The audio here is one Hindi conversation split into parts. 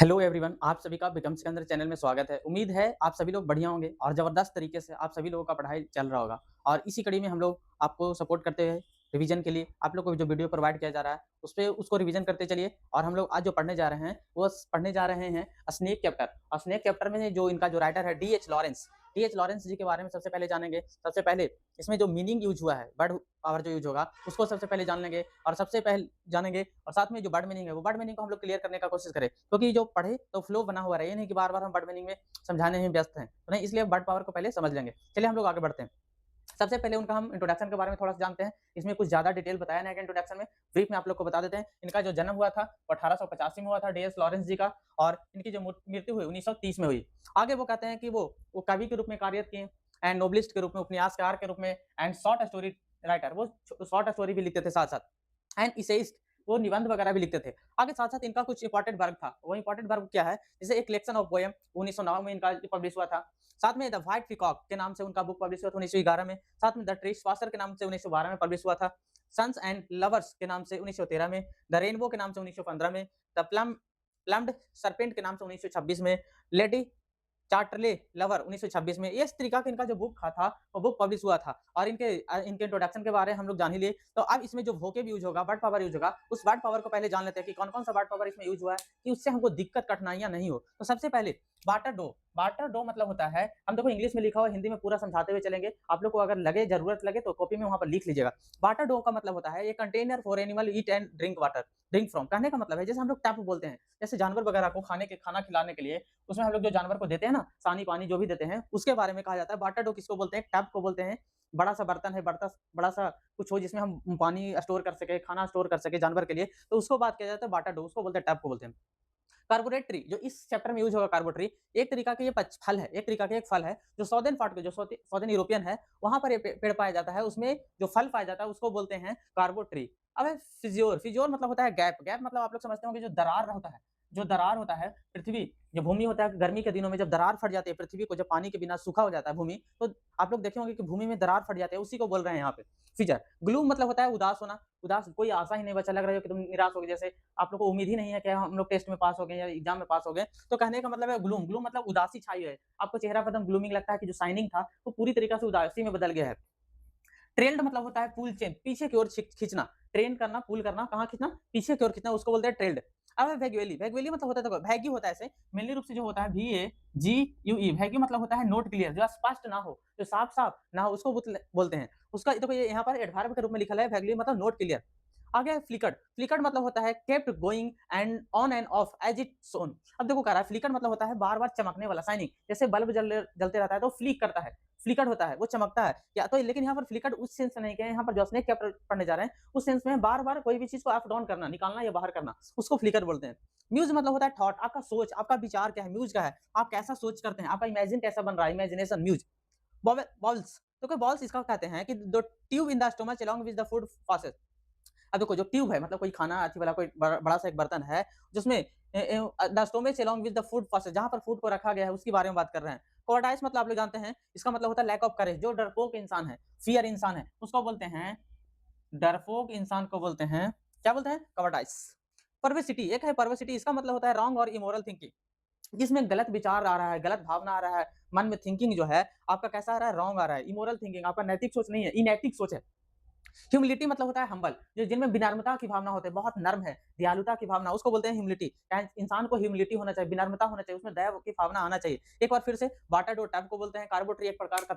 हेलो एवरीवन, आप सभी का बिकम सिकंदर चैनल में स्वागत है। उम्मीद है आप सभी लोग बढ़िया होंगे और ज़बरदस्त तरीके से आप सभी लोगों का पढ़ाई चल रहा होगा। और इसी कड़ी में हम लोग आपको सपोर्ट करते हैं रिवीजन के लिए। आप लोग को जो वीडियो प्रोवाइड किया जा रहा है, उसपे उसको रिवीजन करते चलिए। और हम लोग आज जो पढ़ने जा रहे हैं, वो पढ़ने जा रहे हैं स्नेक चैप्टर। और स्नेक चैप्टर में जो इनका जो राइटर है डी एच लॉरेंस जी के बारे में सबसे पहले जानेंगे। सबसे पहले इसमें जो मीनिंग यूज हुआ है, वर्ड पावर जो यूज होगा, उसको सबसे पहले जान लेंगे। और सबसे पहले जानेंगे और साथ में जो वर्ड मीनिंग है, वो वर्ड मीनिंग को हम लोग क्लियर करने का कोशिश करें, क्योंकि जो पढ़े तो फ्लो बना हुआ रहे। ये नहीं कि बार बार हम वर्ड मीनिंग में समझाने में व्यस्त हैं, तो नहीं, इसलिए वर्ड पावर को पहले समझ लेंगे। चलिए हम लोग आगे बढ़ते हैं। सबसे पहले उनका हम इंट्रोडक्शन के बारे में थोड़ा सा जानते हैं। इसमें कुछ ज्यादा डिटेल बताया नहीं है इंट्रोडक्शन में, ब्रीफ में आप लोग को बता देते हैं। इनका जो जन्म हुआ था वो 1885 में हुआ था, डी.एच. लॉरेंस जी का। और इनकी जो मृत्यु हुई 1930 में हुई। आगे वो कहते हैं कि वो कवि के रूप में कार्य किए, एंड नोबलिस्ट के रूप में, उपन्यासकार के रूप में, एंड शॉर्ट स्टोरी राइटर, वो शॉर्ट स्टोरी भी लिखते थे साथ साथ, एंड इसेइस्ट, वो निबंध वगैरह भी लिखते थे। आगे साथ साथ इनका कुछ इंपॉर्टेंट वर्क था। वो इंपॉर्टेंट वर्क क्या है? जैसे एक कलेक्शन ऑफ पोएम 1909 में इनका पब्लिश हुआ था। साथ में द व्हाइट पीकॉक के नाम से उनका बुक पब्लिश हुआ था 1911 में। साथ में द ट्री स्वासर के नाम से 1912 में पब्लिश हुआ था। सन्स एंड लवर्स के नाम से 1913 में। द रेनबो के नाम से 1915 में। द प्लम्ड सर्पेंट के नाम से 1926 में। लेडी चार्टरले लवर 1926 में। इस तरीका का इनका जो बुक था, वो बुक पब्लिश हुआ था। और इनके इंट्रोडक्शन के बारे में हम लोग जान ही लिए। तो अब इसमें जो वोकेब यूज होगा, वर्ड पावर यूज होगा, उस वर्ड पावर को पहले जान लेते हैं कि कौन-कौन सा वर्ड पावर इसमें यूज हुआ है, कि उससे हमको दिक्कत कठिनाइयाँ नहीं हो। तो सबसे पहले वाटर डो मतलब होता है, हम देखो इंग्लिश में लिखा हुआ, हिंदी में पूरा समझाते हुए चलेंगे। आप लोग को अगर लगे, जरूरत लगे तो कॉपी में वहाँ पर लिख लीजिएगा। वाटर डो का मतलब होता है a container for animal eat and drink water. Drink from कहने का मतलब है, जैसे हम लोग टैप बोलते हैं, जैसे जानवर वगैरह को खाना खिलाने के लिए उसमें हम लोग जो जानवर को देते हैं ना, सानी पानी जो भी देते हैं, उसके बारे में कहा जाता है। वाटर डो किसको बोलते हैं? टैप को बोलते हैं। बड़ा सा बर्तन है, बड़ा सा कुछ हो जिसमें हम पानी स्टोर कर सके, खाना स्टोर कर सके जानवर के लिए, तो उसको बात किया जाता है वाटर डो, उसको बोलते हैं, टैप को बोलते हैं। कार्बोरेट ट्री जो इस चैप्टर में यूज होगा, कार्बोट्री एक तरीका का ये फल है, एक तरीका का एक फल है जो सौदर्न पार्ट के, जो सौदर्न यूरोपियन है, वहां पर ये पेड़ पाया जाता है। उसमें जो फल पाया जाता है उसको बोलते हैं कार्बोट्री। अब है फिजियोर। फिजियोर मतलब होता है गैप। गैप मतलब आप लोग समझते होंगे, जो दरार होता है, जो दरार होता है पृथ्वी, जो भूमि होता है, गर्मी के दिनों में जब दरार फट जाती है पृथ्वी को, जब पानी के बिना सूखा हो जाता है भूमि, तो आप लोग देखे होंगे कि भूमि में दरार फट जाती है, उसी को बोल रहे हैं यहाँ पे फिजर। ग्लूम मतलब होता है उदास होना। उदास, कोई आशा ही नहीं बचा, लग रहा है कि तुम निराश हो गए, जैसे आप लोग को उम्मीद ही नहीं है कि हम लोग टेस्ट में पास हो गए या एग्जाम में पास हो गए, तो कहने का मतलब है ग्लूम। ग्लूम मतलब उदासी छाई है, आपको चेहरा पर एकदम ग्लूमिंग लगता है कि जो शाइनिंग था वो पूरी तरीके से उदासी में बदल गया है। ट्रेल्ड मतलब होता है पुल चेन, पीछे की ओर खींचना। ट्रेन करना, पुल करना, कहाँ खींचना? पीछे की ओर खींचना, उसको बोलते हैं ट्रेल्ड। अब है वैग्यूअली। वैग्यूअली मतलब होता है, देखो वैग्यू होता है ऐसे, मेनली रूप से जो होता है VAGUE। वैग्यू मतलब होता है नोट क्लियर, जो स्पष्ट ना हो, जो साफ-साफ ना हो, उसको बोलते हैं। उसका देखो ये यहाँ पर एडवर्ब के रूप में लिखा है, वैग्यूअली मतलब नोट क्लियर। आगे है फ्लिकर्ड। फ्लिकर्ड मतलब होता है kept going and on and off as it shone. अब देखो कह रहा है फ्लिकर्ड मतलब होता है बार-बार चमकने वाला, शाइनिंग। जैसे बल्ब जलते रहता है तो फ्लिक करता है, फ्लिकर्ड होता है, वो चमकता है। या तो लेकिन यहाँ पर फ्लिकर्ड उस सेंस में नहीं कहे, यहाँ पर जो स्नेक चैप्टर पढ़ने जा रहे हैं, उस सेंस में बार-बार कोई भी चीज़ को अप डाउन करना, निकालना या बाहर करना, उसको फ्लिकर बोलते हैं। म्यूज़ मतलब होता है थॉट, आपका सोच, आपका विचार क्या है, म्यूज़ क्या है, आप कैसा सोच करते हैं, आपका इमेजिन कैसा बन रहा है, इमेजिनेशन, म्यूज़। बॉल्स, तो कोई बॉल्स इसका कहते हैं कि the tube in the stomach along with the food passes. अब देखो जो ट्यूब है, मतलब कोई खाना अथी वाला, कोई बड़ा सा एक बर्तन है, जिसमें the stomach along with the food passes, जहाँ पर फूड को रखा गया है, उसके बारे में बात कर रहे हैं। कोवर्टाइस मतलब आप लोग जानते हैं, इसका मतलब होता है लैक ऑफ करेज, जो डरपोक इंसान है, फियर इंसान है, उसको बोलते हैं, डरपोक इंसान को बोलते हैं, क्या बोलते हैं? कवर्टाइस। परversity, एक है परversity, इसका मतलब होता है रॉन्ग और इमोरल थिंकिंग, जिसमें गलत विचार आ रहा है, गलत भावना आ रहा है, मन में थिंकिंग जो है आपका कैसा आ रहा है? रॉन्ग आ रहा है। इमोरल थिंकिंग, आपका नैतिक सोच नहीं है, इनैतिक सोच है। ह्यूमिलिटी मतलब होता है हम्बल, जो जिनमें विनम्रता की भावना होती है, बहुत नर्म है, दयालुता की भावना, उसको बोलते हैं ह्यूमिलिटी। इंसान को ह्यूमिलिटी होना चाहिए, विनम्रता होना चाहिए, उसमें दया की भावना आना चाहिए। एक बार फिर से, वाटर डो टैब को बोलते हैं। कार्बोट्री एक प्रकार का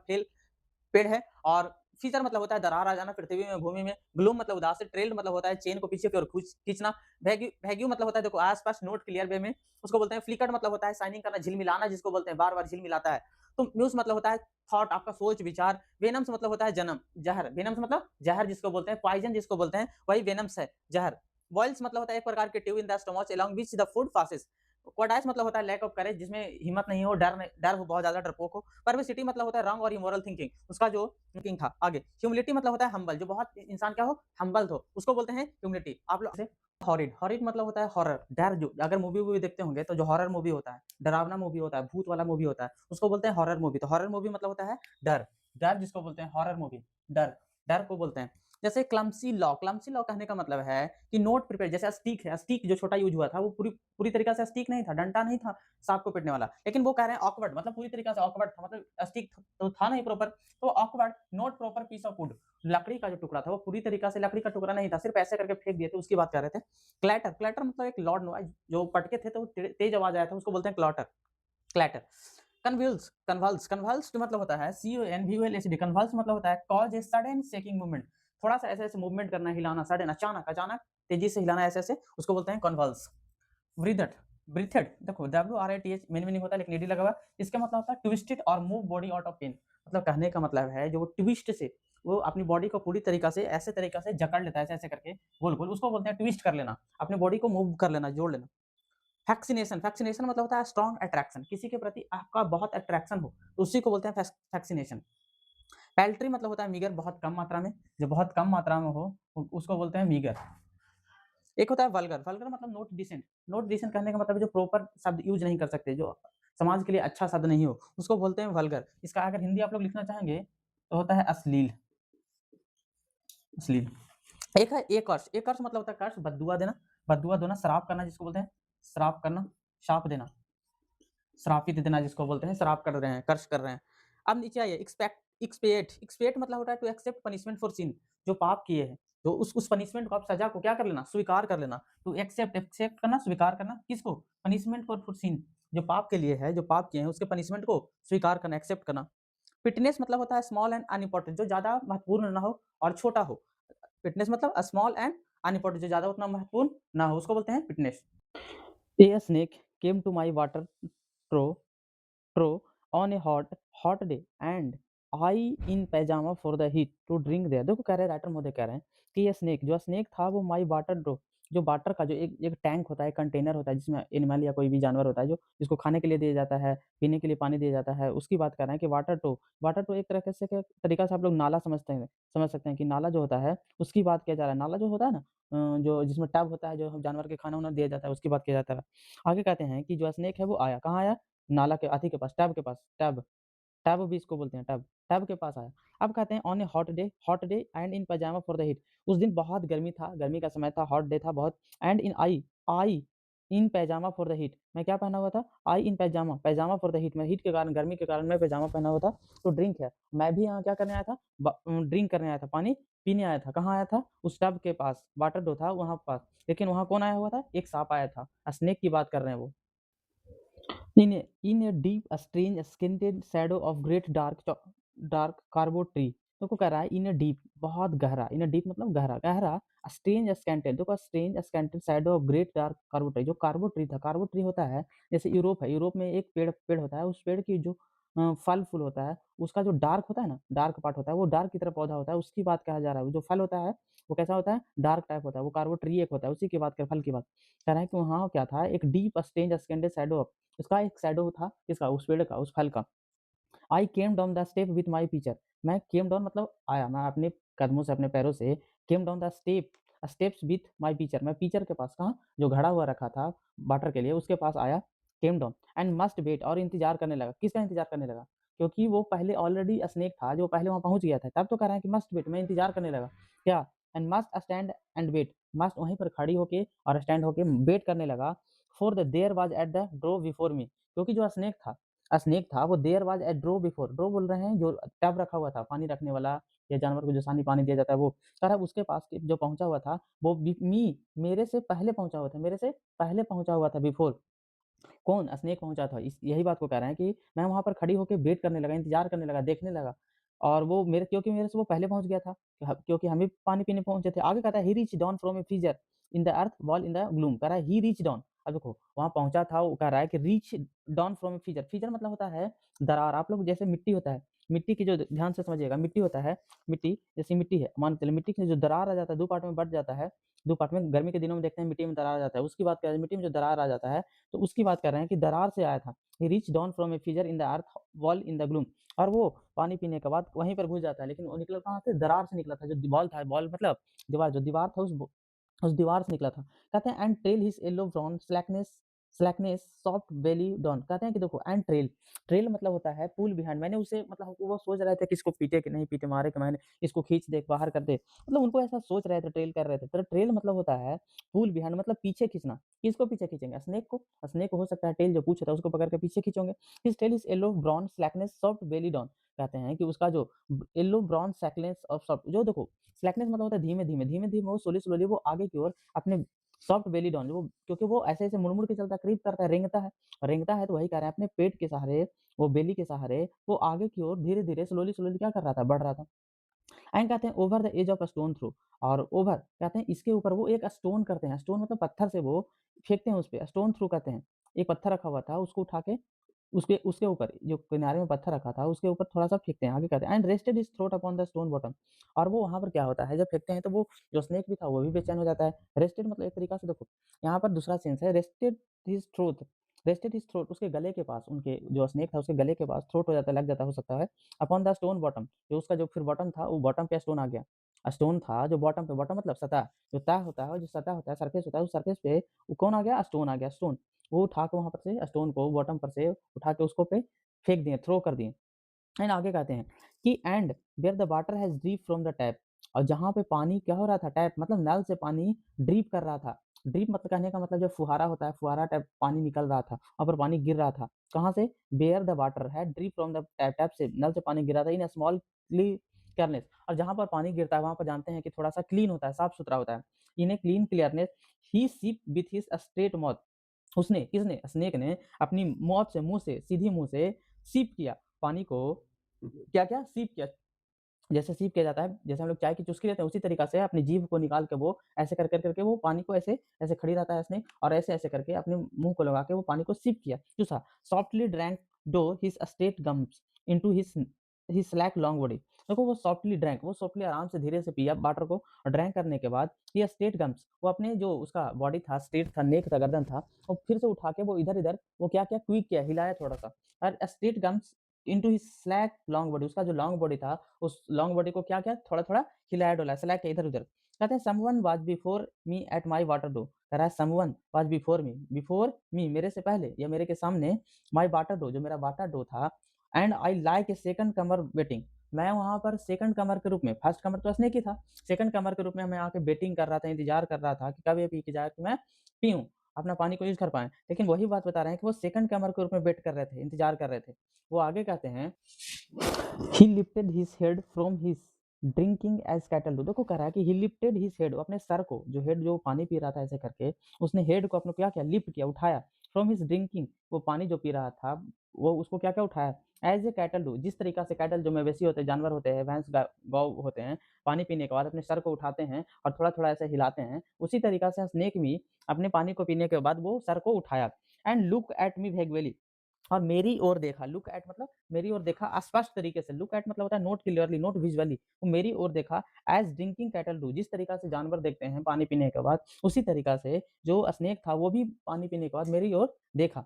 पेड़ है। और फीचर मतलब होता है दरार आ जाना पृथ्वी में, भूमि में। ग्लूम मतलब उदास है। ट्रेल्ड मतलब होता है चेन को पीछे की ओर खींचना। वैग्यू मतलब होता है देखो आस-पास, नोट क्लियर वे में, उसको बोलते हैं। फ्लिकर्ड मतलब होता है शाइनिंग करना, झिलमिलाना जिसको बोलते हैं, बार-बार झिलमिलाता है। तो म्यूज़ मतलब होता है थॉट, आपका सोच, विचार। वेनम्स मतलब होता है जन्म, ज़हर। वेनम्स मतलब ज़हर जिसको बोलते हैं, पॉइज़न जिसको बोलते हैं, वही वेनम्स है, ज़हर। बॉइल्स मतलब होता है एक प्रकार के tube in the stomach along which the food passes. Cowardice मतलब होता है लैक ऑफ करेज, जिसमें हिम्मत नहीं हो, डर हो, बहुत ज़्यादा डरपोक हो। परversity मतलब होता है रॉन्ग और इमोरल थिंकिंग, उसका जो थिंकिंग था। आगे ह्यूमिलिटी मतलब होता है हम्बल, जो बहुत इंसान क्या हो, हम्बल हो, उसको बोलते हैं ह्यूमिलिटी। आप लोग से हॉरिड, हॉरिड मतलब होता है हॉरर, डर। जो अगर मूवी देखते होंगे, तो जो हॉरर मूवी होता है, डरावना मूवी होता है, भूत वाला मूवी होता है, उसको बोलते हैं हॉरर मूवी। तो हॉरर मूवी मतलब होता है डर, डर जिसको बोलते हैं हॉरर मूवी, डर, डर को बोलते हैं। जैसे क्लमसी लॉ कहने का मतलब है कि नोट प्रिपेयर, जैसे अस्टिक है, अस्टिक जो छोटा यूज़ हुआ था वो पूरी पूरी तरीक़ा से अस्टिक नहीं था, डंडा नहीं था साँप को पीटने वाला। लेकिन वो कह रहे हैं ऑकवर्ड, मतलब पूरी तरीक़ा से ऑकवर्ड था, मतलब अस्टिक तो था नहीं प्रॉपर, तो awkward not proper piece of wood, लकड़ी का जो टुकड़ा था वो पूरी तरीक़ा से लकड़ी का टुकड़ा नहीं था, सिर्फ़ ऐसे करके फेंक दिए थे, उसकी बात कर रहे थे। क्लैटर, क्लैटर मतलब एक लॉर्ड नॉइज़ जो पटके थे तो तेज़ आवाज़ आया था, उसको बोलते हैं क्लॉटर, क्लैटर। कन्वल्स, कन्वल्स, कन्वल्स जो मतलब होता है CONVULSD, कन्वल्स मतलब होता है cause a sudden shaking movement, थोड़ा-सा ऐसे-ऐसे मूवमेंट करना, हिलाना, सडन अचानक, अचानक तेज़ी से हिलाना ऐसे-ऐसे, उसको बोलते हैं कन्वल्स। ब्रीथड, ब्रीथड देखो WRITH मेन मीनिंग होता है लेकिन ईडी लगा हुआ है, इसका मतलब होता है ट्विस्टेड और move body out of pain, मतलब कहने का मतलब है जो वो ट्विस्ट से वो अपनी बॉडी को पूरी तरीक़ा से ऐसे तरीक़ा से जकड़ लेता है, ऐसे-ऐसे करके गोल-गोल, उसको बोलते हैं ट्विस्ट कर लेना, अपनी बॉडी को मूव कर लेना, जोड़ लेना। फैक्सिनेशन, फैक्सिनेशन मतलब होता है स्ट्रॉन्ग अट्रैक्शन, किसी के प्रति आपका बहुत अट्रैक्शन हो, तो उसी को बोलते हैं फैक्सिनेशन। पैल्ट्री मतलब होता है मीगर, बहुत कम मात्रा में, जो बहुत कम मात्रा में हो, उसको बोलते हैं मीगर। एक होता है वल्गर, वल्गर मतलब नॉट डिसेंट, नॉट डिसेंट कहने का मतलब है जो प्रॉपर शब्द यूज़ नहीं कर सकते, जो समाज के लिए अच्छा शब्द नहीं हो, उसको बोलते हैं वल्गर। इसका अगर हिंदी आप लोग लिखना चाहेंगे, तो होता है अश्लील, अश्लील। एक है एकर्ष, एकर्ष मतलब होता है कर्ष, बद्दुआ देना, श्राप करना जिसको बोलते हैं, श्राप करना, शाप देना। श्रापित देना जिसको बोलते हैं, श्राप कर रहे हैं, कर्ष कर रहे हैं। अब नीचे आइए, एक्सपिएट, एक्सपिएट मतलब होता है टू एक्सेप्ट पनिशमेंट फॉर सिन, जो पाप किए हैं, तो उस पनिशमेंट को, आप सज़ा को क्या कर लेना, स्वीकार कर लेना। टू एक्सेप्ट, एक्सेप्ट करना, स्वीकार करना, किसको? पनिशमेंट फॉर सिन, जो पाप के लिए है, जो पाप किए हैं, उसके पनिशमेंट को स्वीकार करना, एक्सेप्ट करना। फिटनेस मतलब होता है स्मॉल एंड अनइम्पोर्टेंट, जो ज़्यादा महत्वपूर्ण ना हो और छोटा हो। फिटनेस मतलब स्मॉल एंड अनइम्पोर्टेंट, जो ज़्यादा उतना महत्वपूर्ण ना हो, उसको बोलते हैं fitness. A snake came to my water trough Pro on a hot day and I in pajama for the heat to drink there। देखो कह रहे हैं, राइटर महोदय कह रहे हैं कि ये स्नेक, जो स्नेक था वो माई वाटर ड्रो, जो वाटर का जो एक एक टैंक होता है, कंटेनर होता है जिसमें एनिमल या कोई भी जानवर होता है, जो जिसको खाने के लिए दिया जाता है, पीने के लिए पानी दिया जाता है, उसकी बात कर रहे हैं कि वाटर टो एक तरह से तरीका से आप लोग नाला समझ सकते हैं कि नाला जो होता है उसकी बात किया जा रहा है। नाला जो होता है ना, जो जिसमें टब होता है, जो जानवर के खाना-वाना दिया जाता है, उसकी बात किया जाता है। आगे कहते हैं कि जो स्नेक है वो आया, कहाँ आया? नाला के अथी के पास, टैब के पास, टैब, टैब भी इसको बोलते हैं, टैब, टैब के पास आया। अब कहते हैं on a hot day and in pyjama for the heat. उस दिन बहुत गर्मी था, गर्मी का समय था, हॉट डे था बहुत, and I in pyjama for the heat. मैं क्या पहना हुआ था? आई इन पैजामा, पैजामा फॉर द हीट, मैं हीट के कारण, गर्मी के कारण मैं पैजामा पहना हुआ था। तो ड्रिंक है, मैं भी यहाँ क्या करने आया था? ड्रिंक करने आया था, पानी पीने आया था। कहाँ आया था? उस टब के पास, वाटर जो था वहाँ पास। लेकिन वहाँ कौन आया हुआ था? एक साँप आया था। स्नेक की बात कर रहे हैं वो। In a deep, strange, scented shadow of great dark carbo tree। देखो कह रहा है इन ए डीप, बहुत गहरा, इन ए डीप मतलब गहरा, गहरा, स्ट्रेंज स्कैंटेड, देखो strange scented shadow of great dark कार्बो tree, जो कार्बो ट्री था, कार्बो ट्री होता है, जैसे यूरोप है, यूरोप में एक पेड़ होता है, उस पेड़ की जो फल फूल होता है, उसका जो डार्क होता है ना, डार्क पार्ट होता है, वो डार्क की तरह पौधा होता है, उसकी बात कहा जा रहा है। वो जो फल होता है वो कैसा होता है? डार्क टाइप होता है, वो कार्बो ट्री एक होता है, उसी की बात कर, फल की बात कह रहे हैं कि वहाँ क्या था, एक deep strange scented shadow of, उसका एक शैडो था, किसका? उस पेड़ का, उस फल का। I came down the step with my pitcher, मैं केम डाउन मतलब आया, मैं अपने कदमों से, अपने पैरों से came down the steps with my pitcher, मैं पिचर के पास, कहाँ? जो घड़ा हुआ रखा था वाटर के लिए, उसके पास आया, came down and must wait, और इंतजार करने लगा। किसका इंतजार करने लगा? क्योंकि वो पहले ऑलरेडी स्नेक था, जो पहले वहाँ पहुँच गया था, तब तो कह रहा है कि मस्ट वेट, मैं इंतजार करने लगा। क्या? And must stand and wait, must वहीं पर खड़ी होके और स्टैंड होके वेट करने लगा। For the there was at the trough before me, क्योंकि जो स्नेक था वो there was at trough before, trough बोल रहे हैं जो टब रखा हुआ था पानी रखने वाला, या जानवर को जो सानी पानी दिया जाता है वो, कह रहा है उसके पास जो पहुंचा हुआ था वो मेरे से पहले पहुंचा हुआ था, मेरे से पहले पहुंचा हुआ था बिफोर। कौन? स्नेक पहुंचा था, इस यही बात को कह रहे हैं कि मैं वहां पर खड़ी होकर वेट करने लगा, इंतजार करने लगा, देखने लगा, और वो मेरे, क्योंकि मेरे से वो पहले पहुंच गया था, क्योंकि हम भी पानी पीने पहुंचे थे। आगे कहता है he reach down from a fissure in the earth wall in the gloom, कह रहा है ही रीच डाउन। अब देखो वहां पहुंचा था, वो कह रहा है कि रीच डाउन फ्रॉम ए फीजर, फीजर मतलब होता है दरार। आप लोग जैसे मिट्टी होता है, मिट्टी की जो, ध्यान से समझिएगा, मिट्टी होता है, मिट्टी जैसे मिट्टी है, मान के चलिए मिट्टी की जो दरार आ जाता है, दो पार्ट में बट जाता है, दो पार्ट में, गर्मी के दिनों में देखते हैं मिट्टी में दरार आ जाता है, उसकी बात कर रहे हैं, मिट्टी में जो दरार आ जाता है, तो उसकी बात कर रहे हैं कि दरार से आया था। He reach down from a fissure in the earth wall in the gloom, और वो पानी पीने के बाद वहीं पर घुस जाता है, लेकिन वो निकला कहाँ से? दरार से निकला था, जो बॉल था, बॉल मतलब दीवार, जो दीवार था उस दीवार से निकला था। कहते हैं and tail his yellow brown slackness slackness, soft belly down. कहते हैं कि देखो एंड ट्रेल, ट्रेल मतलब होता है पुल बिहाइंड। मैंने उसे मतलब वो सोच रहे थे कि इसको पीटे कि नहीं पीटे, मारे कि मैंने इसको खींच दे बाहर कर दे, मतलब उनको ऐसा सोच रहे थे, ट्रेल कर रहे थे। तो ट्रेल मतलब होता है पुल बिहाइंड, मतलब पीछे खींचना। किसको पीछे खींचेंगे? स्नेक को। स्नेक को हो सकता है टेल जो पूछ होता है उसको पकड़ के पीछे खींचोगे। His tail is yellow brown slackness soft belly down. कहते हैं कि उसका जो yellow brown slackness of soft, जो देखो स्लैकनेस मतलब होता है धीमे धीमे धीमे धीमे, वो स्लोली स्लोली वो आगे की ओर अपने सॉफ्ट बेली डाउन, जो क्योंकि वो ऐसे ऐसे मुड़ मुड़ के चलता है, क्रीप करता है, रेंगता है। रेंगता है तो वही कह रहे हैं अपने पेट के सहारे, वो बेली के सहारे वो आगे की ओर धीरे धीरे स्लोली स्लोली क्या कर रहा था, बढ़ रहा था। एंड कहते हैं over the edge of a stone throw. और ओवर कहते हैं इसके ऊपर वो एक स्टोन करते हैं, स्टोन मतलब पत्थर से वो फेंकते हैं उस पे, स्टोन थ्रो कहते हैं। एक पत्थर रखा हुआ था उसको उठा के उसके उसके ऊपर जो किनारे में पत्थर रखा था उसके ऊपर थोड़ा सा फेंकते हैं, आगे कहते हैं and rested his throat upon the stone bottom. और वो वहां पर क्या होता है, जब फेंकते हैं तो वो जो स्नेक भी था वो भी बेचैन हो जाता है। रेस्टेड मतलब एक तरीका से देखो यहाँ पर दूसरा सेंस है, rested his throat, rested his throat उसके गले के पास, उनके जो स्नेक था उसके गले के पास थ्रोट हो जाता है, लग जाता हो सकता है। अपॉन द स्टोन बॉटम, जो उसका जो फिर बॉटम था वो बॉटम पे स्टोन आ गया। स्टोन था जो बॉटम पे, बॉटम मतलब सतह, जो तह होता है, जो सतह होता है, सरफेस होता है, उस सरफेस पे वो कौन आ गया, स्टोन आ गया। स्टोन वो उठा के वहां पर से स्टोन को बॉटम पर से उठा के उसको पे फेंक दिए, थ्रो कर दिए। एंड आगे कहते हैं कि and where the water has drip from the tap, और जहाँ पे पानी क्या हो रहा था, टैप मतलब नल से पानी ड्रीप कर रहा था। ड्रीप मतलब कहने का मतलब जो फुहारा होता है, फुहारा टाइप पानी निकल रहा था, वहाँ पर पानी गिर रहा था। कहाँ से? बेयर द वाटर है drip from the tap, tap से नल से पानी गिर रहा था इन स्मॉल क्लियरनेस। और जहाँ पर पानी गिरता है वहाँ पर जानते हैं कि थोड़ा सा क्लीन होता है, साफ सुथरा होता है। इन ए क्लीन क्लियरनेस ही सीप विथ हिज स्ट्रेट माउथ, उसने किसने, स्नेक ने अपनी मौत से, मुंह से, सीधी मुंह से सीप किया पानी को, क्या क्या सीप किया, जैसे सीप किया जाता है, जैसे हम लोग चाय की चुस्की लेते हैं उसी तरीका से अपनी जीभ को निकाल के वो ऐसे कर कर करके वो पानी को ऐसे ऐसे खड़ी रहता है स्नेक, और ऐसे ऐसे करके अपने मुंह को लगा के वो पानी को सीप किया, चूसा। सॉफ्टली ड्रैंक दो his state gums into his slack long body. देखो वो सॉफ्टली ड्रैंक, वो सॉफ्टली आराम से धीरे से पिया वाटर को, और ड्रैंक करने के बाद ये स्टेट गम्स, वो अपने जो उसका बॉडी था, स्टेट था, नेक था, गर्दन था, वो फिर से उठा के वो इधर इधर वो क्या क्या क्विक किया, हिलाया थोड़ा सा, और state gums into his slack long body, उसका जो लॉन्ग बॉडी था उस लॉन्ग बॉडी को क्या क्या थोड़ा थोड़ा हिलाया डोला, स्लैक किया इधर उधर। कहते हैं someone was before me at my water trough, कह रहा है समवन वाज बिफोर मी मेरे से पहले या मेरे के सामने, माय वाटर डो जो मेरा वाटर डो था, and I like a second Qamar waiting, मैं वहां पर सेकंड कमर के रूप में, फर्स्ट कमर तो स्नेक ही था, सेकंड कमर के रूप में मैं आके वेटिंग कर रहा था, इंतजार कर रहा था कि कब ये पी के जाए कि मैं पीऊं, अपना पानी को यूज कर पाए। लेकिन वही बात बता रहे हैं कि वो सेकंड कमर के रूप में वेट कर रहे थे, इंतजार कर रहे थे। वो आगे कहते हैं he lifted his head from his drinking as cattle do. देखो कह रहा है कि ही लिफ्टेड हिज हेड, अपने सर को, जो हेड जो पानी पी रहा था ऐसे करके, उसने हेड को अपने क्या किया, लिफ्ट किया, उठाया, फ्रॉम हिज ड्रिंकिंग, वो पानी जो पी रहा था वो उसको क्या क्या उठाया, एज ए कैटल डू, जिस तरीका से कैटल जो मवेशी होते हैं, जानवर होते हैं, भैंस गौ होते हैं, पानी पीने के बाद अपने सर को उठाते हैं और थोड़ा थोड़ा ऐसे हिलाते हैं, उसी तरीका से स्नेक भी अपने पानी को पीने के बाद वो सर को उठाया। एंड लुक एट मी वेगवेली, और मेरी ओर देखा, लुक एट मतलब मेरी ओर देखा स्पष्ट तरीके से, लुक एट मतलब होता है नोट क्लियरली, नोट विजुअली, वो मेरी ओर देखा एज ड्रिंकिंग कैटल डू, जिस तरीका से जानवर देखते हैं पानी पीने के बाद, उसी तरीका से जो स्नेक था वो भी पानी पीने के बाद मेरी ओर देखा।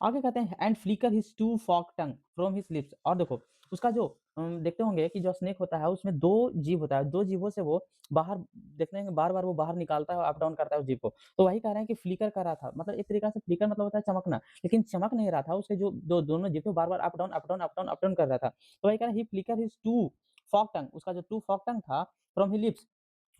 आगे कहते हैं and flicker his two fork tongue from his lips, और देखो उसका जो देखते होंगे कि जो स्नेक होता है उसमें दो जीभ होता है, दो जीभों से वो बाहर, देखते हैं बार बार वो बाहर निकालता है, अप डाउन करता है उस जीभ को। तो वही कह रहे हैं कि फ्लिकर कर रहा था, मतलब एक तरीका से फ्लिकर मतलब होता है चमकना, लेकिन चमक नहीं रहा था, उसके जो दोनों जीभ थे बार बार up down up down up down up down कर रहा था। तो वही कह रहे हैं he flicker his two fork tongue, उसका जो टू फॉक टंग था फ्रॉम हिज लिप्स,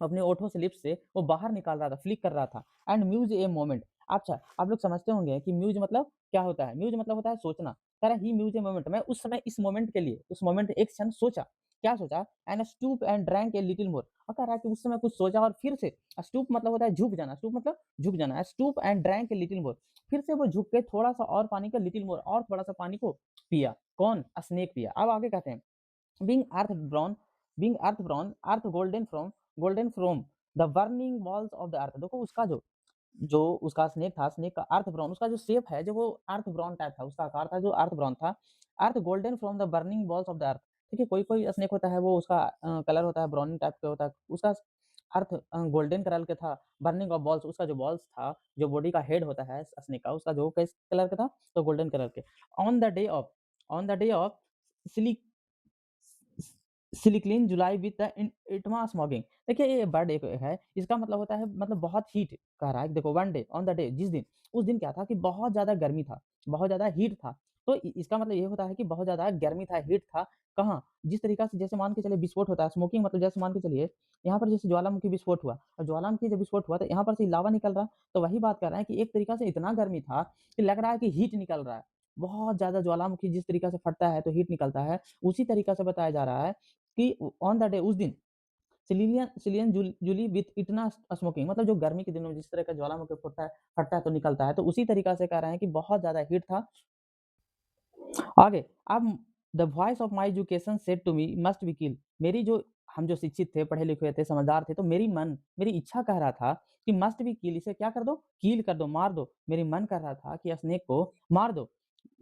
अपने ओठों से, लिप्स से वो बाहर निकाल रहा था, फ्लिक कर रहा था। एंड म्यूज ए मोमेंट, अच्छा आप लोग समझते होंगे कि म्यूज मतलब क्या होता है, म्यूज मतलब होता है सोचना, कह रहा ही म्यूज ए मोमेंट, मैं उस समय इस मोमेंट के लिए, उस मोमेंट एक क्षण सोचा, क्या सोचा, and stoop and drank a little more, और कह रहा है कि उस समय कुछ सोचा और फिर से, स्टूप मतलब होता है झुक जाना, स्टूप मतलब झुक जाना, stoop and drank a little more, फिर से वो झुक के थोड़ा सा और पानी का लिटिल मोर, और थोड़ा सा पानी को पिया, कौन, स्नेक पिया। अब आगे कहते हैं being earth brown, earth golden from the burning walls of the earth। देखो उसका जो जो उसका स्नेक था, स्नेक का अर्थ ब्राउन, उसका जो शेप है, जो वो अर्थ ब्राउन टाइप था, उसका आकार था जो अर्थ ब्राउन था। Earth golden from the burning bowels of the earth, ठीक है, कोई कोई स्नेक होता है वो उसका कलर होता है ब्राउन टाइप का होता है, उसका अर्थ गोल्डन कलर का था। बर्निंग ऑफ बॉल्स, उसका जो बॉल्स था, जो बॉडी का हेड होता है स्नेक का, उसका जो किस कलर का था, तो गोल्डन कलर के। On the day of, on the day of Sicilian July with the Etna smoking. देखिए ये वर्ड एक है, इसका मतलब होता है मतलब बहुत हीट कह रहा है। देखो one day on the day जिस दिन, उस दिन क्या था कि बहुत ज़्यादा गर्मी था, बहुत ज़्यादा हीट था। तो इसका मतलब ये होता है कि बहुत ज़्यादा गर्मी था, हीट था। कहाँ? जिस तरीक़ा से जैसे मान के चलिए विस्फोट होता है, स्मोकिंग मतलब जैसे मान के चलिए यहाँ पर जैसे ज्वालामुखी विस्फोट हुआ और ज्वालामुखी जब विस्फोट हुआ तो यहाँ पर से लावा निकल रहा है। तो वही बात कर रहे हैं कि एक तरीक़ा से इतना गर्मी था कि लग रहा है कि हीट निकल रहा है। बहुत ज़्यादा ज्वालामुखी जिस तरीक़ा से फटता है तो हीट निकलता है, उसी तरीक़ा से बताया जा रहा है कि ऑन द डे उस दिन सिलियन जूली विथ इतना स्मोकिंग मतलब जो गर्मी के दिनों में जिस तरह का ज्वालामुखी फटता है तो निकलता है, तो उसी तरीक़ा से कह रहे हैं कि बहुत ज़्यादा हीट था। आगे अब the voice of my education said to me must be kill. मेरी जो हम जो शिक्षित थे, पढ़े लिखे थे, समझदार थे, तो मेरी इच्छा कह रहा था कि मस्ट बी किल, इसे क्या कर दो? किल कर दो, मार दो। मेरी मन कर रहा था कि स्नेक को मार दो।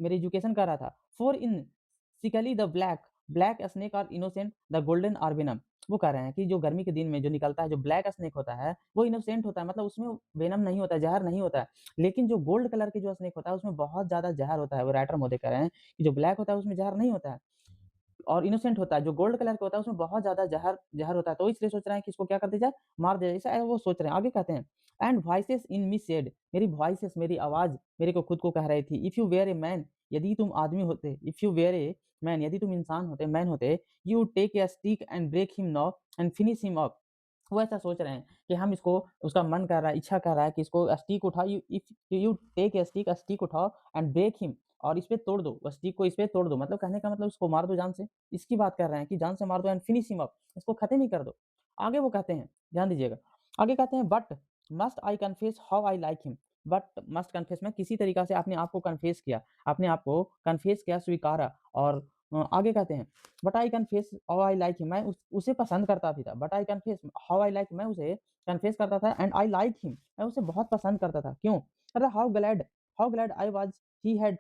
मेरी एजुकेशन कह रहा था for in Sicily the black snake are innocent the golden are venom. वो कह रहे हैं कि जो गर्मी के दिन में जो निकलता है, जो ब्लैक स्नेक होता है, वो इनोसेंट होता है, मतलब उसमें वेनम नहीं होता है, ज़हर नहीं होता है। लेकिन जो गोल्ड कलर की जो स्नेक होता है, उसमें बहुत ज़्यादा ज़हर होता है। वो राइटर महोदय कह रहे हैं कि जो ब्लैक होता है, उसमें ज़हर नहीं होता है और इनोसेंट होता है। जो गोल्ड कलर का होता है, उसमें बहुत ज़्यादा ज़हर ज़हर होता है। तो इसलिए सोच रहे हैं कि इसको क्या कर दिया जाए? मार दिया जाए। ऐसा वो सोच रहे हैं। आगे कहते हैं and voices in me said, मेरी वॉइसेस मेरी आवाज़ मेरे को खुद को कह रही थी, if you were a man, यदि तुम आदमी होते, if you were a man, यदि तुम इंसान होते, मैन होते, you would take a stick and break him now and finish him off. वो ऐसा सोच रहे हैं कि हम इसको उसका मन कर रहा है, इच्छा कर रहा है कि इसको स्टिक उठाओ, यू टेक ए स्टिक उठाओ एंड ब्रेक हिम और इस पे तोड़ दो, वो स्टिक को इस पे तोड़ दो। मतलब कहने का मतलब उसको मार दो जान से। इसकी बात कर रहे हैं कि जान से मार दो एंड फिनिश हिम अप, इसको खत्म ही कर दो। आगे वो कहते हैं, ध्यान दीजिएगा। आगे कहते हैं but must I confess how I like him. But must confess में किसी तरीका से अपने आप को कन्फेस किया, अपने आप को कन्फेस किया, स्वीकारा। और आगे कहते हैं but I confess how I like him, मैं उसे पसंद करता भी था। But I confess how I like, मैं उसे कन्फेस करता था एंड आई लाइक हिम, मैं उसे बहुत पसंद करता था। क्यों? अरे how glad I was he had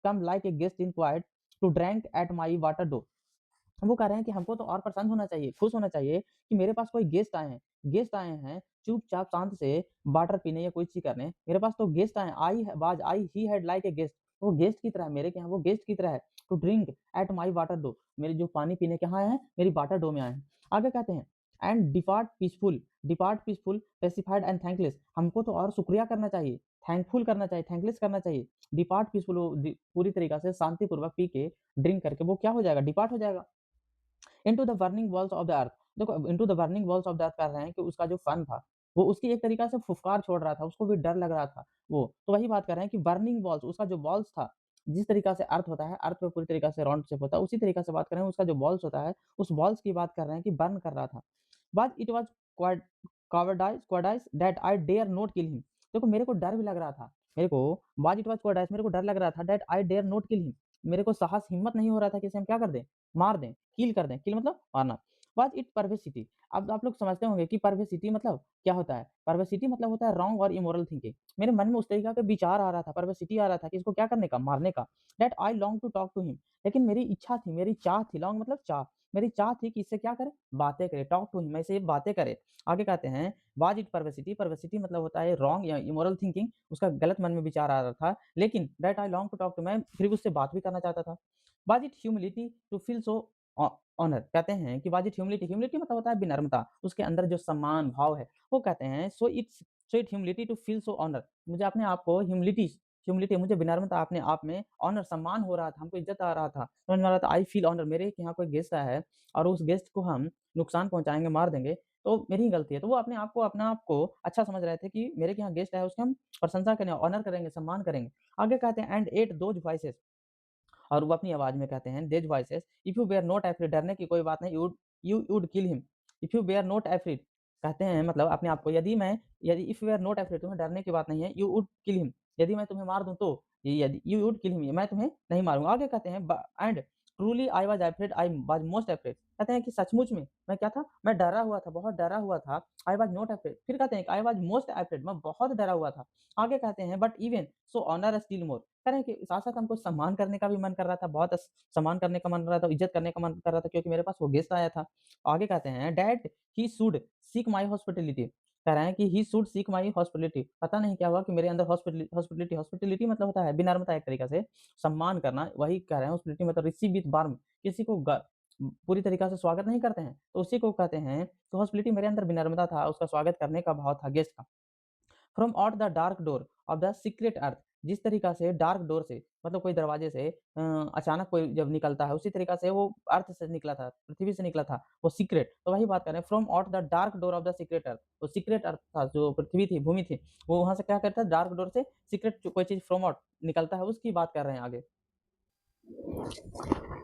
come like a guest in quiet to drank at my water dough. वो कह रहे हैं कि हमको तो और प्रसन्न होना चाहिए, खुश होना चाहिए कि मेरे पास कोई गेस्ट आए हैं चुपचाप शांत से वाटर पीने या कोई चीज़ करने। मेरे पास तो गेस्ट आए हैं, I he had like a guest, वो गेस्ट की तरह है, मेरे के यहाँ वो गेस्ट की तरह है। To drink at my water dough, मेरे जो पानी पीने के यहाँ आए हैं, मेरी वाटर डो में आए हैं। आगे कहते हैं and depart peaceful pacified and thankless, हमको तो और शुक्रिया करना चाहिए, थैंकफुल करना चाहिए, थैंकलेस करना चाहिए। डिपार्ट पीसफुल, पूरी तरीका से शांतिपूर्वक पी के ड्रिंक करके वो क्या हो जाएगा? डिपार्ट हो जाएगा। Into the burning walls of the earth. देखो into the burning walls of the earth कर रहे हैं कि उसका जो फन था, वो उसकी एक तरीका से फुफकार छोड़ रहा था, उसको भी डर लग रहा था वो। तो वही बात कर रहे हैं कि बर्निंग वॉल्स, उसका जो वॉल्स था, जिस तरीका से अर्थ होता है, अर्थ पे पूरी तरीका से राउंड शेप होता है, उसी तरीका से बात कर रहे हैं, उसका जो वॉल्स होता है, उस वॉल्स की बात कर रहे हैं कि बर्न कर रहा था। But it was quad cowardice that I dare not kill him. देखो मेरे को डर भी लग रहा था। मेरे को व्हाट इट वाज़ कॉवर्डाइज़, मेरे को डर लग रहा था that I dare not kill him. मेरे को साहस हिम्मत नहीं हो रहा था कि इसे हम क्या कर दें? मार दें, किल कर दें। किल मतलब मारना। व्हाट इट परversity, अब आप लोग समझते होंगे कि परversity मतलब क्या होता है? परversity मतलब होता है रॉन्ग और इमोरल थिंकिंग। मेरे मन में उस तरीका का विचार आ रहा था, परversity आ रहा था कि इसको क्या करने का? मारने का। That I long to talk to him, लेकिन मेरी इच्छा थी, मेरी चाह थी, लॉन्ग मतलब चाह। मेरी चाह थी कि इससे क्या करे? बातें करे, टॉक टू हिम, इससे बातें करे। आगे कहते हैं वाज इट परversity, परversity मतलब होता है रॉन्ग या इमोरल थिंकिंग, उसका गलत मन में विचार आ रहा था, लेकिन that I long to talk to, मैं फिर उससे बात भी करना चाहता था। Was it humility to feel so honour, कहते हैं कि वाज इट ह्यूमिलिटी, ह्यूमिलिटी मतलब होता है विनम्रता, उसके अंदर जो सम्मान भाव है, वो कहते हैं so it humility to feel so honour, मुझे अपने आप को ह्यूमिलिटी मुझे विनम्रता अपने आप में, ऑनर सम्मान हो रहा था, हमको इज्जत आ रहा था, समझ में आ रहा था। आई फील ऑनर, मेरे यहाँ कोई गेस्ट आया है और उस गेस्ट को हम नुकसान पहुँचाएँगे, मार देंगे, तो मेरी ही गलती है। तो वो अपने आप को अच्छा समझ रहे थे कि मेरे के यहाँ गेस्ट आया है, उसकी हम प्रशंसा करें, ऑनर करेंगे, सम्मान करेंगे। आगे कहते हैं एंड एट दोज़ वॉइसेस, और वो अपनी आवाज़ में कहते हैं these voices, if you were not afraid, डरने की कोई बात नहीं, you would kill him. If you were not afraid, कहते हैं मतलब अपने आप को, यदि if you were not afraid, तुम्हें डरने की बात नहीं है, यू वुड किल हिम, यदि मैं तुम्हें मार दूं तो, ये यदि यू वुड किल हिम, मैं तुम्हें नहीं मारूंगा। आगे कहते हैं and truly I was afraid, I was most afraid, कहते हैं कि सचमुच में मैं क्या था? मैं डरा हुआ था, बहुत डरा हुआ था। आई वाज नॉट एफ्रेड, फिर कहते हैं कि आई वाज मोस्ट एफ्रेड, मैं बहुत डरा हुआ था। आगे कहते हैं but even so honour still more, कह रहे हैं कि साथ-साथ हमको सम्मान करने का भी मन कर रहा था, बहुत सम्मान करने का मन कर रहा था, इज़्ज़त करने का मन कर रहा था, क्योंकि मेरे पास वो गेस्ट आया था। आगे कहते हैं that he should seek my hospitality, कह रहे हैं कि he should seek my hospitality, पता नहीं क्या हुआ कि मेरे अंदर हॉस्पिटैलिटी मतलब होता है विनम्रता, एक तरीका से सम्मान करना, वही कह रहे हैं। हॉस्पिटैलिटी मतलब रिसीव विथ वार्म, किसी को पूरी तरीक़ा से स्वागत नहीं करते हैं, तो उसी को कहते हैं कि हॉस्पिटैलिटी मेरे अंदर विनम्रता था, उसका स्वागत करने का भाव था गेस्ट का। From out the dark door of the secret earth, जिस तरीक़ा से डार्क डोर से मतलब कोई दरवाजे से अचानक कोई जब निकलता है, उसी तरीक़ा से वो अर्थ से निकला था, पृथ्वी से निकला था, वो सीक्रेट। तो वही बात कर रहे हैं from out the dark door of the secret earth, वो सीक्रेट अर्थ था, जो पृथ्वी थी, भूमि थी, वो वहाँ से क्या करता है डार्क डोर से सीक्रेट कोई चीज़ फ्रॉम आउट निकलता है, उसकी बात कर रहे हैं आगे।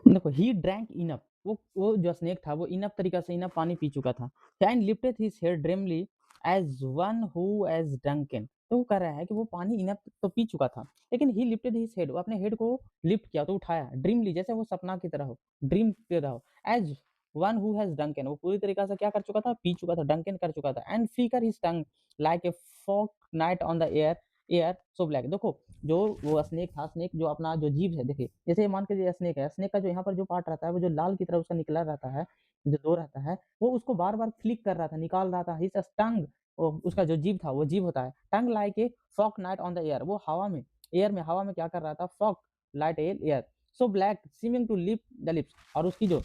देखो ही ड्रैंक इनफ, वो जो स्नेक था वो इनफ तरीका से इनफ पानी पी चुका था। And lifted his head dreamily as one who as drunken, तो वो कह रहा है कि वो पानी इनफ तो पी चुका था, लेकिन ही लिफ्टेड हिज हेड, वो अपने हेड को लिफ्ट किया तो उठाया ड्रीमली, जैसे वो सपना की तरह हो, ड्रीम की तरह हो, as one who has drunken, वो पूरी तरीका से क्या कर चुका था, पी चुका था, डंकन कर चुका था। एंड फिकर his tongue like A fog night on the air air so black. देखो जो वो स्नेक था, स्नेक जो अपना जो जीभ है, देखिए जैसे मान के स्नेक है, स्नेक का जो यहाँ पर जो पार्ट रहता है वो जो लाल की तरह उसका निकला रहता है, जो दो रहता है, वो उसको बार बार फ्लिक कर रहा था, निकाल रहा था। हिज टंग, उसका जो जीभ था, वो जीभ होता है tongue like a fork night on the air, वो हवा में, एयर में, हवा में क्या कर रहा था, fork light air so black seeming to lip the lips, और उसकी जो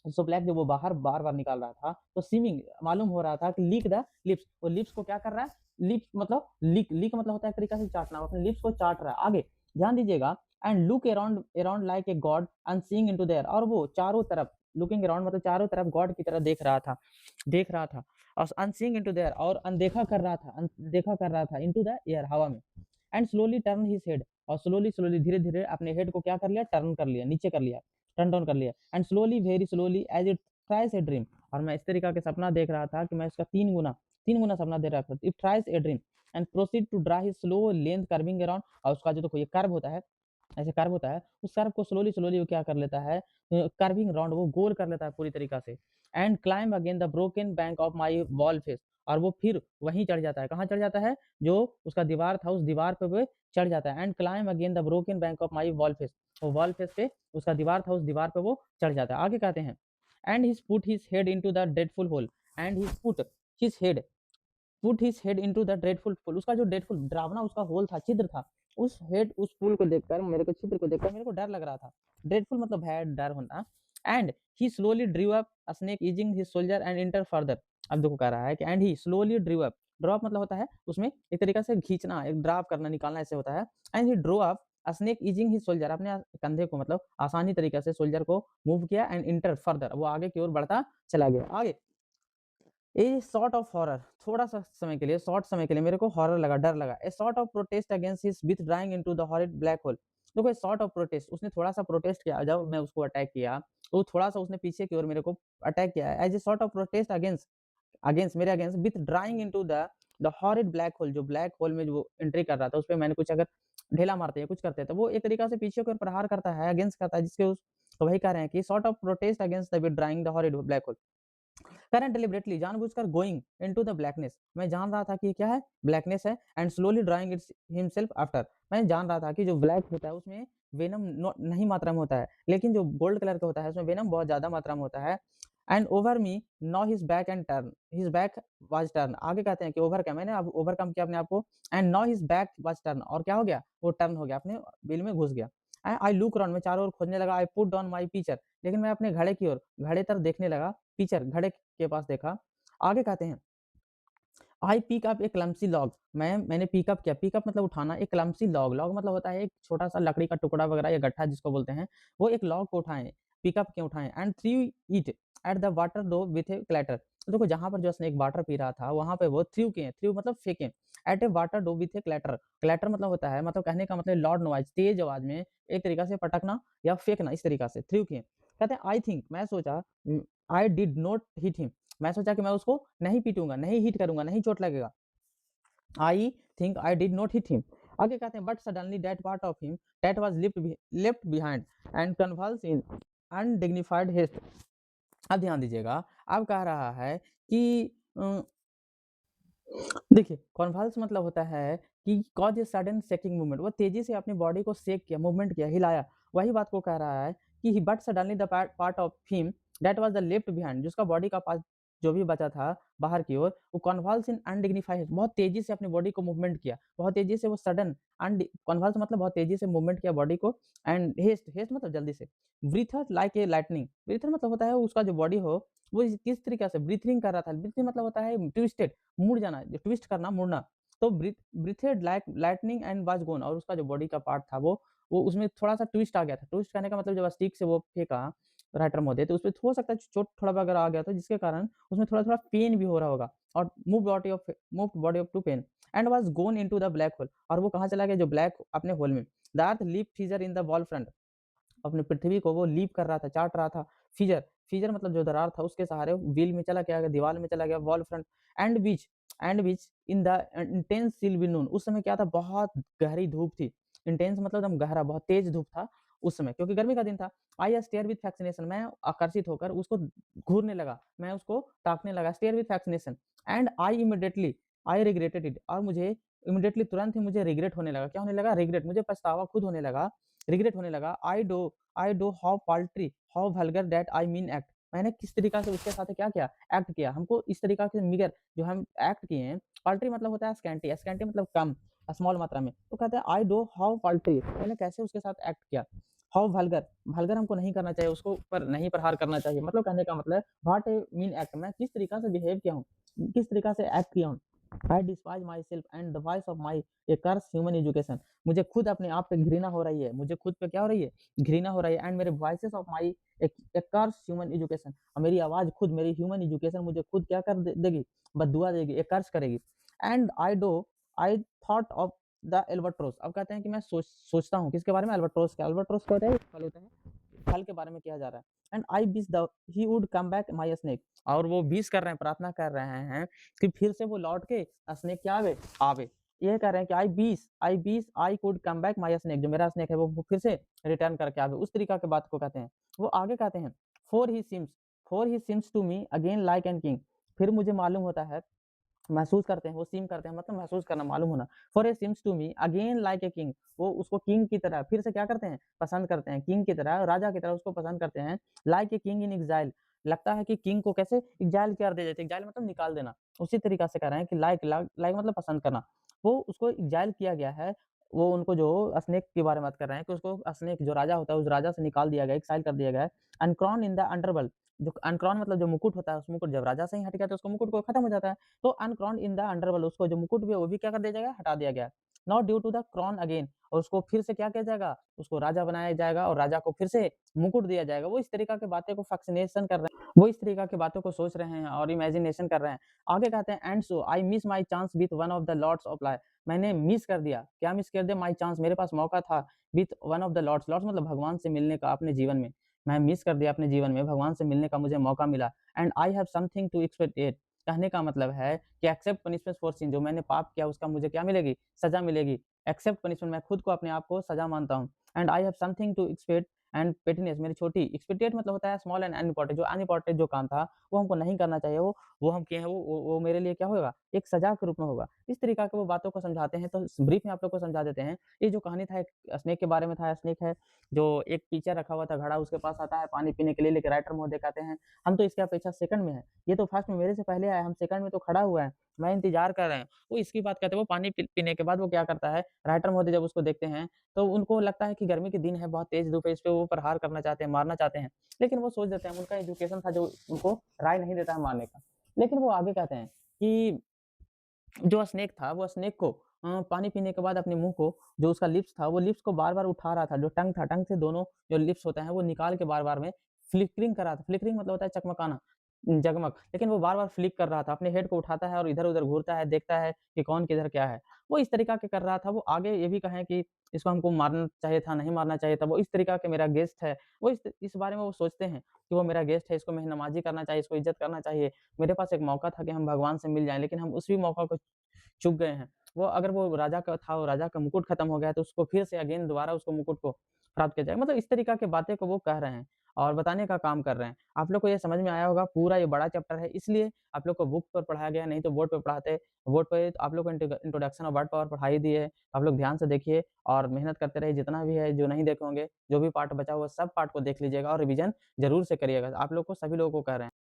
सो ब्लैक जो वो बाहर बार बार निकाल रहा था, तो सीमिंग मालूम हो रहा था कि लीक द लिप्स, वो लिप्स को क्या कर रहा है, लिप्स मतलब लीक, लीक मतलब होता है एक तरीका से चाटना, अपने लिप्स को चाट रहा है। आगे ध्यान दीजिएगा, and look around around like a god and seeing into their, और वो चारों तरफ, लुकिंग अराउंड मतलब चारों तरफ गॉड की तरह देख रहा था, देख रहा था, और अनसीइंग इनटू देयर, और अनदेखा कर रहा था, अनदेखा कर रहा था इनटू द एयर, हवा में। And slowly turn his head, और स्लोली स्लोली धीरे धीरे अपने हेड को क्या कर लिया, टर्न कर लिया, नीचे कर लिया, टर्न डाउन कर लिया। And slowly very slowly as it tries a dream, और मैं इस तरीका के सपना देख रहा था कि मैं इसका तीन गुना सपना दे रहा था। It tries a dream and proceed to draw his slow length curving around, और उसका जो देखो ये कर्व होता है, ऐसे कर्व होता है, उस कर्व को स्लोली स्लोली वो क्या कर लेता है, कर्विंग राउंड, वो गोल कर लेता है पूरी तरीका से। And climb again the broken bank of my wall face, और वो फिर वहीं चढ़ जाता है, कहाँ चढ़ जाता है, जो उसका दीवार था उस दीवार पे वो चढ़ जाता है। And climb again the broken bank of my wall face, वो वॉल फेस पे उसका दीवार था, उस दीवार पे वो चढ़ जाता है। आगे कहते हैं and he put his head into the dreadful hole, and he put his head into the dreadful pool, उसका जो ड्रेडफुल डरावना उसका होल था, छिद्र था, उस पुल को देखकर मेरे को, छिद्र को देखकर मेरे को डर लग रहा था। ड्रेडफुल मतलब है डर होना। And he slowly ड्रीव up a snake easing his soldier and inter further, अब देखो कह रहा है कि and he slowly ड्रीव up, draw up मतलब होता है उसमें एक तरीका से खींचना, एक ड्राप करना, निकालना, ऐसे होता है। And he drew up a snake easing his soldier, अपने कंधे को मतलब आसानी तरीके से सोल्जर को मूव किया, एंड इंटर फर्दर, वो आगे की ओर बढ़ता चला गया। आगे ए सॉर्ट ऑफ हॉरर, थोड़ा सा समय के लिए, शॉर्ट समय के लिए मेरे को हॉरर लगा, डर लगा। A sort of protest against his withdrawing into the horrid black hole, देखो ए सॉर्ट ऑफ प्रोटेस्ट, उसने थोड़ा सा प्रोटेस्ट किया जब मैं उसको अटैक किया, तो थोड़ा सा उसने पीछे की ओर मेरे को अटैक किया, as a sort of protest against, मेरे against withdrawing into the horrid black hole, जो ब्लैक होल में जो वो एंट्री कर रहा था, उस पे मैंने कुछ अगर ढेला मारते हैं, कुछ करते हैं, तो वो एक तरीका से पीछे की ओर प्रहार करता है, अगेंस्ट करता है, जिसके उस, तो वही कह रहे हैं कि sort of protest against the withdrawing the horrid black hole. Current deliberately, जानबूझकर गोइंग इनटू द ब्लैकनेस, मैं जान रहा था कि क्या है, ब्लैकनेस है। And slowly drawing its himself after, मैं जान रहा था कि जो ब्लैक होता है उसमें वेनम नहीं मात्रा में होता है, लेकिन जो गोल्ड कलर का होता है उसमें वेनम बहुत ज्यादा मात्रा में होता है। And over me know his back and turn, his back was turn, आगे कहते हैं कि ओवर क्या, मैंने अब ओवरकम किया अपने आप को। And know his back was turn, और क्या हो गया, वो टर्न हो गया, अपने बिल में घुस गया। आई लुक अराउंड, मैं चारों ओर खोजने लगा। I put down my picture, लेकिन मैं अपने घड़े की ओर, घड़े तरफ देखने लगा, पिक्चर घड़े के पास देखा। आगे कहते हैं I pick up a clumsy log, मैंने पिकअप किया, पिकअप मतलब उठाना, एक क्लम्सी लॉग, लॉग मतलब होता है एक छोटा सा लकड़ी का टुकड़ा वगैरह या गट्ठा जिसको बोलते हैं, वो एक लॉग को उठाएं, पिकअप के उठाएं। And threw it at the water dough with a clatter, तो देखो जहां पर जो स्नेक वाटर पी रहा था वहां पे वो थ्रू किए, थ्रू मतलब फेंके, at a water dough with a clatter, clatter मतलब होता है, मतलब कहने का मतलब लॉर्ड नॉइज, तेज आवाज में एक तरीका से पटकना या फेंकना, इस तरीका से थ्रू किए। कहते हैं आई थिंक, मैं सोचा, आई डिड नॉट हिट हिम, मैं सोचा कि मैं उसको नहीं पीटूंगा, नहीं हिट करूंगा, नहीं चोट लगेगा। I think I did not hit him. आगे कहते हैं but suddenly that part of him that was left behind and convulses in undignified haste. अब ध्यान दीजिएगा, अब कह रहा है कि देखिए कॉन्वल्स मतलब होता है कि cause a sudden shaking movement, वो तेजी से अपनी बॉडी को शेक किया, मूवमेंट किया, हिलाया, वही बात को कह रहा है कि but suddenly the part of him that was the left behind, जिसका बॉडी का पास जो भी बचा था बाहर की ओर, वो कन्वल्स इन अनडिग्निफाइड बहुत तेज़ी से अपनी बॉडी को मूवमेंट किया। बहुत तेज़ी से वो सडन कन्वल्स मतलब बहुत तेज़ी से मूवमेंट किया बॉडी को एंड हेस्ट मतलब जल्दी से। ब्रीथड लाइक ए लाइटनिंग, ब्रीथड मतलब होता है उसका जो बॉडी हो, वो किस तरीके से ब्रीथिंग कर रहा था। ब्रीथिंग मतलब होता है ट्विस्टेड, मुड़ जाना, जो ट्विस्ट करना, मुड़ना। तो breathed like lightning and was gone, और उसका जो बॉडी का पार्ट था वो उसमें थोड़ा-सा ट्विस्ट आ गया था। ट्विस्ट करने का मतलब जब स्टिक से वो फेंका राइटर महोदय, तो उसपे हो सकता है चोट थोड़ा वगैरह आ गया था, जिसके कारण उसमें थोड़ा-थोड़ा पेन भी हो रहा होगा और moved body off to pen and was gone into the black hole, और वो कहाँ चला गया, जो ब्लैक अपने होल में। The earth leap feature in the wall front, अपनी पृथ्वी को वो लीप कर रहा था, चाट रहा था। फीचर फीचर मतलब जो दरार था उसके सहारे व्हील में चला गया, दीवार में चला गया, wall front and beach in the intense chill with noon, उस समय क्या था, बहुत गहरी धूप थी। इंटेंस मतलब एकदम गहरा, बहुत तेज धूप था उस समय, क्योंकि गर्मी का दिन था। आई स्टेयर विद फैसिनेशन, मैं आकर्षित होकर उसको घूरने लगा, मैं उसको ताकने लगा। Stare with fascination and I regretted it, और मुझे इमीडिएटली तुरंत ही मुझे रिग्रेट होने लगा। क्या होने लगा? रिग्रेट, मुझे पछतावा खुद होने लगा, रिग्रेट होने लगा। I do how paltry how vulgar that I mean act, मैंने किस तरीका से उसके साथ क्या किया, एक्ट किया। हमको इस तरीका से मिगर जो हम एक्ट किए हैं, पाल्ट्री मतलब होता है स्कैंटी, स्कैंटी मतलब कम, स्मॉल मात्रा में। तो कहते हैं आई डू हाउ पाल्ट्री, मैंने कैसे उसके साथ एक्ट किया। हाउ वल्गर, वल्गर हमको नहीं करना चाहिए, उसको ऊपर नहीं प्रहार करना चाहिए। मतलब कहने का मतलब व्हाट आई मीन एक्ट, मैं किस तरीका से बिहेव किया हूँ, किस तरीका से एक्ट किया हूँ। I despise myself and the voice of my a curse human education, मुझे खुद अपने आप पे घृणा हो रही है, मुझे खुद पे क्या हो रही है, घृणा हो रही है। एंड मेरे voices of my a curse human education, और मेरी आवाज़ खुद, मेरी ह्यूमन एजुकेशन मुझे खुद क्या कर देगी, बददुआ देगी, एक कर्स करेगी। And I thought of the albatross, अब कहते हैं कि मैं सोचता हूँ किसके बारे में, एल्बाट्रोस के। एल्बाट्रोस क्या होता है, फल होता है, फल के बारे में किया जा रहा है। And I wish the he would come back my snake, और वो विश कर रहे हैं, प्रार्थना कर रहे हैं कि फिर से वो लौट के स्नेक क्या आवे आवे। ये कह रहे हैं कि I wish I could come back my snake, जो मेरा स्नेक है वो फिर से रिटर्न करके आवे, उस तरीका के बात को कहते हैं। वो आगे कहते हैं, for he seems to me again like an king, फिर मुझे मालूम होता है, महसूस करते हैं, वो सीम करते हैं मतलब महसूस करना, मालूम होना। For a seems to me again like a king, वो उसको किंग की तरह फिर से क्या करते हैं, पसंद करते हैं, किंग की तरह, राजा की तरह उसको पसंद करते हैं। Like a king in exile, लगता है कि किंग को कैसे एग्जाइल कर दिया जाए, एग्जाइल मतलब निकाल देना, उसी तरीका से कह रहे हैं कि लाइक मतलब पसंद करना, वो उसको एग्जाइल किया गया है। वो उनको जो स्नेक के बारे में बात कर रहे हैं कि उसको स्नेक जो राजा होता है, उस राजा से निकाल दिया गया, एक्साइल कर दिया गया है। अनक्रॉन इन द अंडरवर्ल्ड, जो अनक्रॉन मतलब जो मुकुट होता है, उस मुकुट जब राजा से ही हट गया तो उसको मुकुट को खत्म हो जाता है। तो अनक्रॉन्ड इन द अंडरवर्ल्ड, उसको जो मुकुट भी है वो भी क्या कर दिया जाएगा, हटा दिया गया। Not due to the crown again, और उसको फिर से क्या किया जाएगा, उसको राजा बनाया जाएगा और राजा को फिर से मुकुट दिया जाएगा। वो इस तरीका की बातें को फैसिनेशन कर रहे हैं, वो इस तरीका की बातों को सोच रहे हैं और इमेजिनेशन कर रहे हैं। आगे कहते हैं, and so I miss my chance with one of the lords of life, मैंने मिस कर दिया, क्या मिस कर दिया, माई चांस, मेरे पास मौका था, with one of the lords मतलब भगवान से मिलने का अपने जीवन में, मैं मिस कर दिया अपने जीवन में, भगवान से मिलने का मुझे मौका मिला। And I have something to expect, कहने का मतलब है कि एक्सेप्ट पनिशमेंट फॉर सिन, जो मैंने पाप किया उसका मुझे क्या मिलेगी, सजा मिलेगी। एक्सेप्ट पनिशमेंट, मैं खुद को अपने आप को सजा मानता हूँ। And I have something to expect and pettiness, मेरी छोटी, एक्सपेक्टेड मतलब होता है स्मॉल एंड अनइम्पोर्टेंट, जो अनइम्पोर्टेंट जो काम था वो हमको नहीं करना चाहिए, वो हम किए हैं, वो मेरे लिए क्या होगा, एक सजा के रूप में होगा। इस तरीका के वो बातों को समझाते हैं। तो ब्रीफ में आप लोग को समझा देते हैं। ये जो कहानी था एक स्नेक के बारे में था। स्नेक है जो एक टीचर रखा हुआ था, घड़ा उसके पास आता है पानी पीने के लिए, लेकिन राइटर महोदय कहते हैं हम तो इसकी अपेक्षा सेकंड में है, ये तो फर्स्ट में मेरे से पहले आया, हम सेकंड में तो खड़ा हुआ है, मैं इंतजार कर रहे हैं। वो इसकी बात कहते हैं, वो पानी पीने के बाद वो क्या करता है, राइटर महोदय जब उसको देखते हैं तो उनको लगता है कि गर्मी के दिन है, बहुत तेज धूप है, इस पे वो प्रहार करना चाहते हैं, मारना चाहते हैं, लेकिन वो सोच देते हैं, उनका एजुकेशन था जो उनको राय नहीं देता है मारने का। लेकिन वो आगे कहते हैं कि जो स्नेक था, वो स्नेक को पानी पीने के बाद अपने मुँह को, जो उसका लिप्स था, वो लिप्स को बार-बार उठा रहा था, जो टंग था, टंग से दोनों जो लिप्स होते हैं, वो निकाल के बार-बार में फ्लिकरिंग कर रहा था। फ्लिकरिंग मतलब होता है चकमकाना, जगमग, लेकिन वो बार-बार फ्लिक कर रहा था, अपने हेड को उठाता है और इधर-उधर घूरता है, देखता है कि कौन किधर क्या है। वो इस तरीका के कर रहा था। वो आगे ये भी कहें कि इसको हमको मारना चाहिए था, नहीं मारना चाहिए था। वो इस तरीका के मेरा गेस्ट है, वो इस बारे में वो सोचते हैं कि वो मेरा गेस्ट है, इसको मेहनवाज़ी करना चाहिए, इसको इज़्ज़त करना चाहिए। मेरे पास एक मौका था कि हम भगवान से मिल जाएँ, लेकिन हम उस भी मौका को चूक गए हैं। वो अगर वो राजा का था, वो राजा का मुकुट खत्म हो गया है, तो उसको फिर से अगेन दोबारा उसको मुकुट को प्राप्त किया जाएगा। मतलब इस तरीका की बातें को वो कह रहे हैं और बताने का काम कर रहे हैं। आप लोग को ये समझ में आया होगा, पूरा ये बड़ा चैप्टर है, इसलिए आप लोग को बुक पर पढ़ाया गया है, नहीं तो बोर्ड पे पढ़ाते। बोर्ड पे आप लोग को इंट्रोडक्शन ऑफ वर्ड पावर पढ़ा ही दिए है। आप लोग ध्यान से देखिए और मेहनत करते रहिए, जितना भी है, जो नहीं देखे होंगे, जो भी पार्ट बचा हुआ सब पार्ट को देख लीजिएगा और रिवीजन ज़रूर से करिएगा। आप लोग को, सभी लोगों को कह रहे हैं।